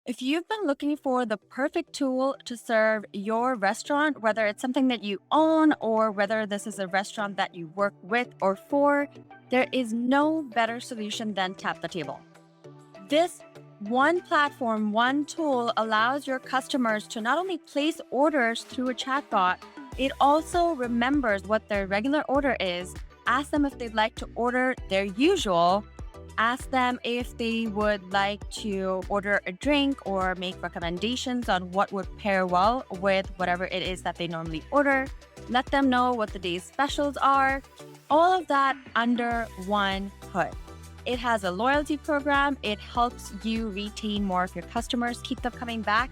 If you've been looking for the perfect tool to serve your restaurant, whether it's something that you own or whether this is a restaurant that you work with or for, there is no better solution than Tap the Table. This one platform, one tool allows your customers to not only place orders through a chatbot, it also remembers what their regular order is, ask them if they'd like to order their usual, ask them if they would like to order a drink or make recommendations on what would pair well with whatever it is that they normally order, let them know what the day's specials are, all of that under one hood. It has a loyalty program. It helps you retain more of your customers, keep them coming back,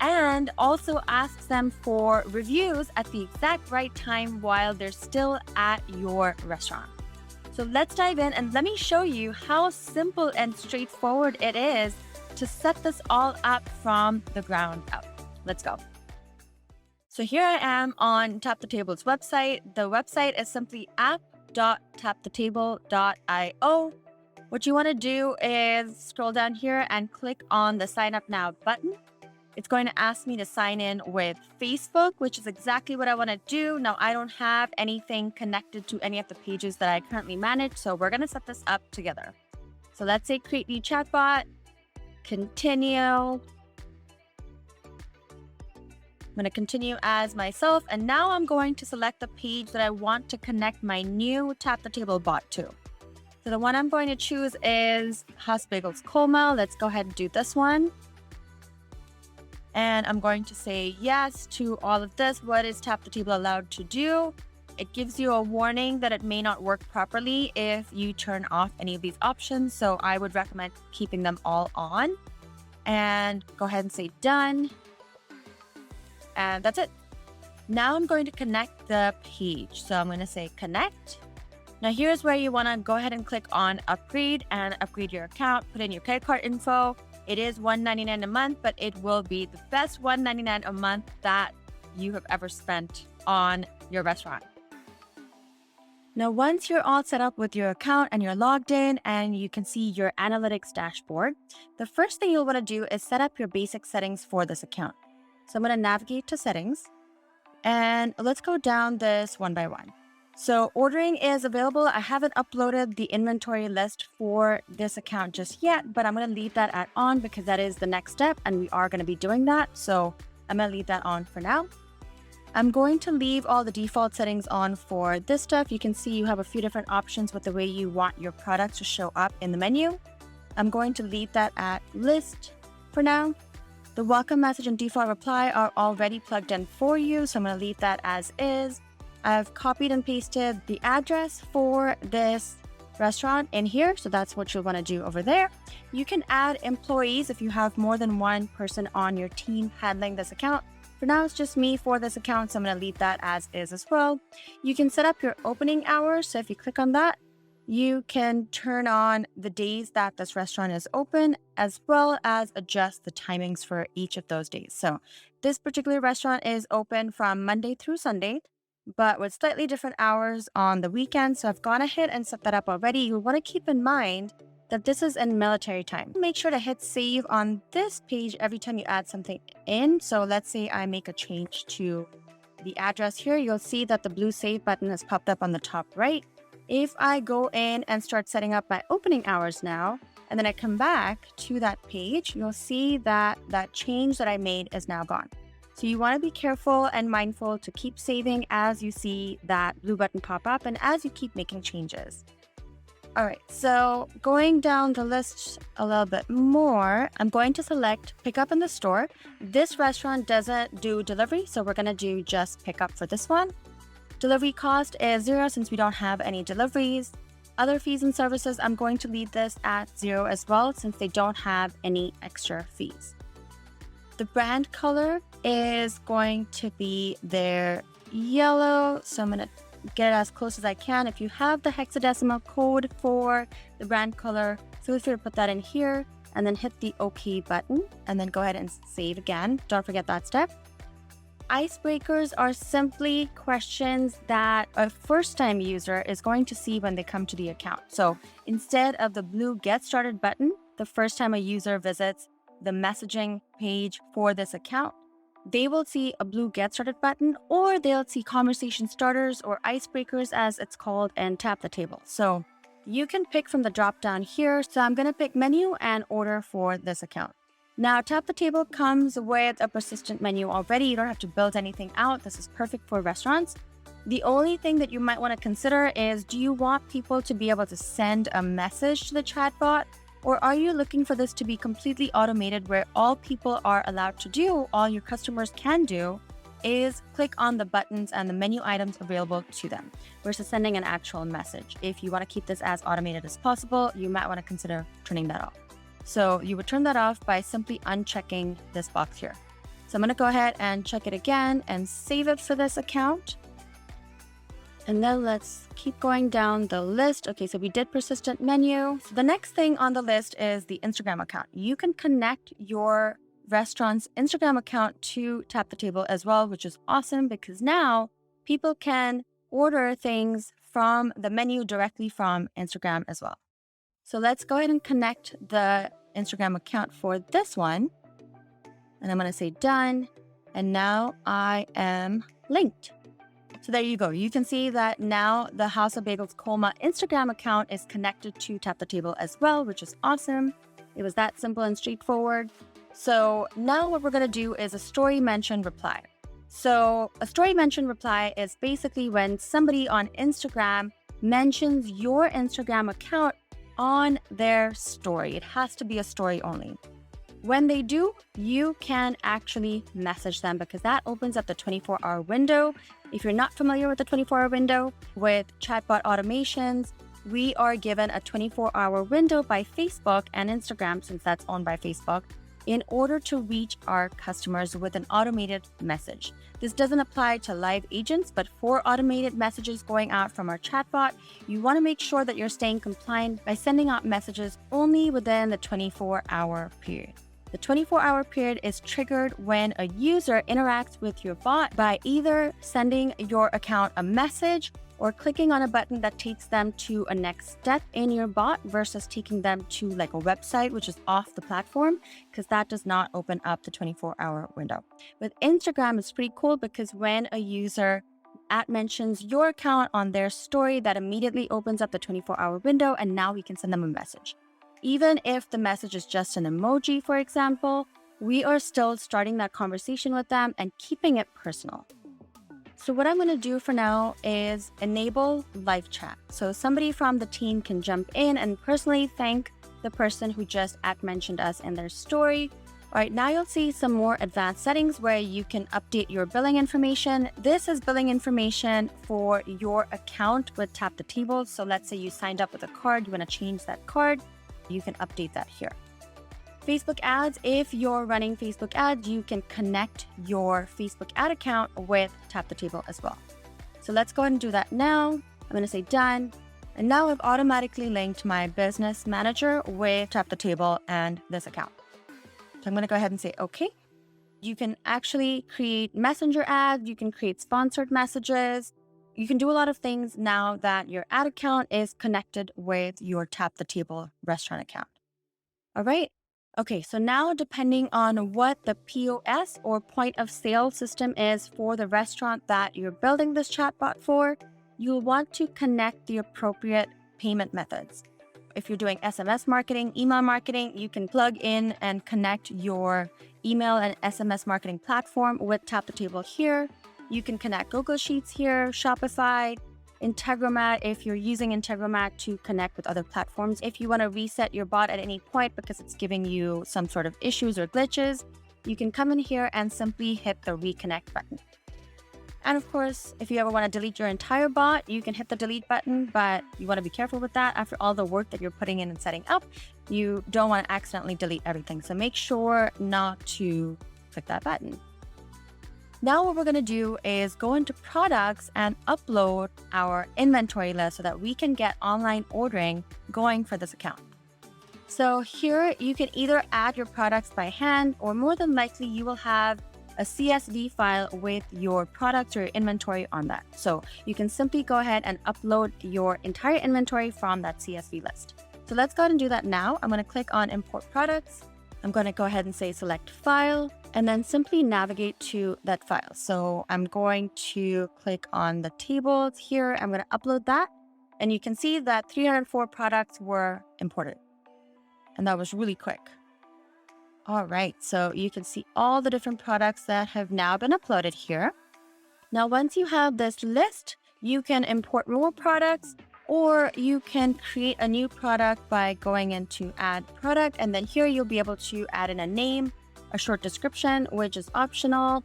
and also asks them for reviews at the exact right time while they're still at your restaurant. So let's dive in and let me show you how simple and straightforward it is to set this all up from the ground up. Let's go. So here I am on Tap the Table's website. The website is simply app.tapthetable.io. What you want to do is scroll down here and click on the sign up now button. It's going to ask me to sign in with Facebook, which is exactly what I want to do. Now, I don't have anything connected to any of the pages that I currently manage, so we're going to set this up together. So let's say create new chatbot, continue. I'm going to continue as myself, and now I'm going to select the page that I want to connect my new Tap the Table bot to. So the one I'm going to choose is House Bagels Colma. Let's go ahead and do this one. And I'm going to say yes to all of this. What is Tap the Table allowed to do? It gives you a warning that it may not work properly if you turn off any of these options. So I would recommend keeping them all on. And go ahead and say done. And that's it. Now I'm going to connect the page. So I'm going to say connect. Now here's where you want to go ahead and click on upgrade and upgrade your account. Put in your credit card info. It is $1.99 a month, but it will be the best $1.99 a month that you have ever spent on your restaurant. Now, once you're all set up with your account and you're logged in and you can see your analytics dashboard, the first thing you'll want to do is set up your basic settings for this account. So I'm going to navigate to settings and let's go down this one by one. So ordering is available. I haven't uploaded the inventory list for this account just yet, but I'm going to leave that at on because that is the next step and we are going to be doing that. So I'm going to leave that on for now. I'm going to leave all the default settings on for this stuff. You can see you have a few different options with the way you want your products to show up in the menu. I'm going to leave that at list for now. The welcome message and default reply are already plugged in for you. So I'm going to leave that as is. I've copied and pasted the address for this restaurant in here. So that's what you'll want to do over there. You can add employees if you have more than one person on your team handling this account. For now, it's just me for this account. So I'm going to leave that as is as well. You can set up your opening hours. So if you click on that, you can turn on the days that this restaurant is open, as well as adjust the timings for each of those days. So this particular restaurant is open from Monday through Sunday, but with slightly different hours on the weekend. So I've gone ahead and set that up already. You'll want to keep in mind that this is in military time. Make sure to hit save on this page every time you add something in. So let's say I make a change to the address here. You'll see that the blue save button has popped up on the top right. If I go in and start setting up my opening hours now, and then I come back to that page, you'll see that that change that I made is now gone. So you want to be careful and mindful to keep saving as you see that blue button pop up and as you keep making changes. All right, so going down the list a little bit more, I'm going to select pickup in the store. This restaurant doesn't do delivery, so we're going to do just pickup for this one. Delivery cost is 0 since we don't have any deliveries. Other fees and services, I'm going to leave this at 0 as well since they don't have any extra fees. The brand color is going to be their yellow. So I'm going to get it as close as I can. If you have the hexadecimal code for the brand color, feel free to put that in here and then hit the OK button and then go ahead and save again. Don't forget that step. Icebreakers are simply questions that a first-time user is going to see when they come to the account. So instead of the blue Get Started button, the first time a user visits, the messaging page for this account, they will see a blue Get Started button, or they'll see Conversation Starters or Icebreakers as it's called, and tap the table. So you can pick from the drop down here. So I'm going to pick menu and order for this account. Now, Tap the Table comes with a persistent menu already. You don't have to build anything out. This is perfect for restaurants. The only thing that you might want to consider is, do you want people to be able to send a message to the chatbot? Or are you looking for this to be completely automated, where all people are allowed to do, all your customers can do, is click on the buttons and the menu items available to them versus sending an actual message? If you want to keep this as automated as possible, you might want to consider turning that off. So you would turn that off by simply unchecking this box here. So I'm going to go ahead and check it again and save it for this account. And then let's keep going down the list. Okay, so we did persistent menu. So the next thing on the list is the Instagram account. You can connect your restaurant's Instagram account to Tap the Table as well, which is awesome because now people can order things from the menu directly from Instagram as well. So let's go ahead and connect the Instagram account for this one. And I'm going to say done. And now I am linked. So there you go. You can see that now the House of Bagels Colma Instagram account is connected to Tap the Table as well, which is awesome. It was that simple and straightforward. So now what we're going to do is a story mention reply. So a story mention reply is basically when somebody on Instagram mentions your Instagram account on their story. It has to be a story only. When they do, you can actually message them because that opens up the 24-hour window. If you're not familiar with the 24-hour window, with chatbot automations, we are given a 24-hour window by Facebook and Instagram, since that's owned by Facebook, in order to reach our customers with an automated message. This doesn't apply to live agents, but for automated messages going out from our chatbot, you want to make sure that you're staying compliant by sending out messages only within the 24-hour period. The 24-hour period is triggered when a user interacts with your bot by either sending your account a message or clicking on a button that takes them to a next step in your bot versus taking them to like a website, which is off the platform, because that does not open up the 24-hour window. With Instagram, it's pretty cool because when a user mentions your account on their story, that immediately opens up the 24-hour window, and now we can send them a message. Even if the message is just an emoji, for example, we are still starting that conversation with them and keeping it personal. So what I'm going to do for now is enable live chat. So somebody from the team can jump in and personally thank the person who just mentioned us in their story. All right, now you'll see some more advanced settings where you can update your billing information. This is billing information for your account with Tap the Table. So let's say you signed up with a card, you want to change that card, you can update that here. Facebook ads, if you're running Facebook ads, you can connect your Facebook ad account with Tap the Table as well. So let's go ahead and do that now. I'm going to say done. And now I've automatically linked my business manager with Tap the Table and this account. So I'm going to go ahead and say okay. You can actually create messenger ads. You can create sponsored messages. You can do a lot of things now that your ad account is connected with your Tap the Table restaurant account. All right. Okay, so now depending on what the POS or point of sale system is for the restaurant that you're building this chatbot for, you'll want to connect the appropriate payment methods. If you're doing SMS marketing, email marketing, you can plug in and connect your email and SMS marketing platform with Tap the Table here. You can connect Google Sheets here, Shopify, Integromat if you're using Integromat to connect with other platforms. If you want to reset your bot at any point because it's giving you some sort of issues or glitches, you can come in here and simply hit the reconnect button. And of course, if you ever want to delete your entire bot, you can hit the delete button, but you want to be careful with that. After all the work that you're putting in and setting up, you don't want to accidentally delete everything. So make sure not to click that button. Now what we're going to do is go into products and upload our inventory list so that we can get online ordering going for this account. So here you can either add your products by hand, or more than likely you will have a CSV file with your products or your inventory on that. So you can simply go ahead and upload your entire inventory from that CSV list. So let's go ahead and do that now. I'm going to click on import products. I'm going to go ahead and say select file and then simply navigate to that file. So I'm going to click on the tables here. I'm going to upload that. And you can see that 304 products were imported. And that was really quick. All right, so you can see all the different products that have now been uploaded here. Now, once you have this list, you can import more products, or you can create a new product by going into add product. And then here you'll be able to add in a name, a short description, which is optional,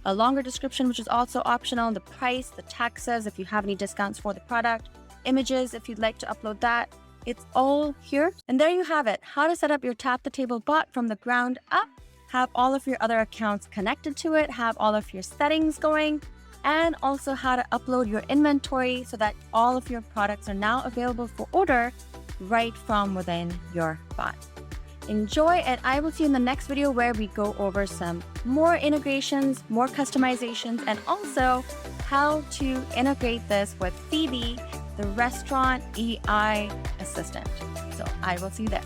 a longer description, which is also optional, the price, the taxes, if you have any discounts for the product, images, if you'd like to upload that. It's all here. And there you have it. How to set up your Tap the Table bot from the ground up, have all of your other accounts connected to it, have all of your settings going, and also how to upload your inventory so that all of your products are now available for order right from within your bot. Enjoy, and I will see you in the next video where we go over some more integrations, more customizations, and also how to integrate this with Phoebe, the restaurant AI assistant. So I will see you there.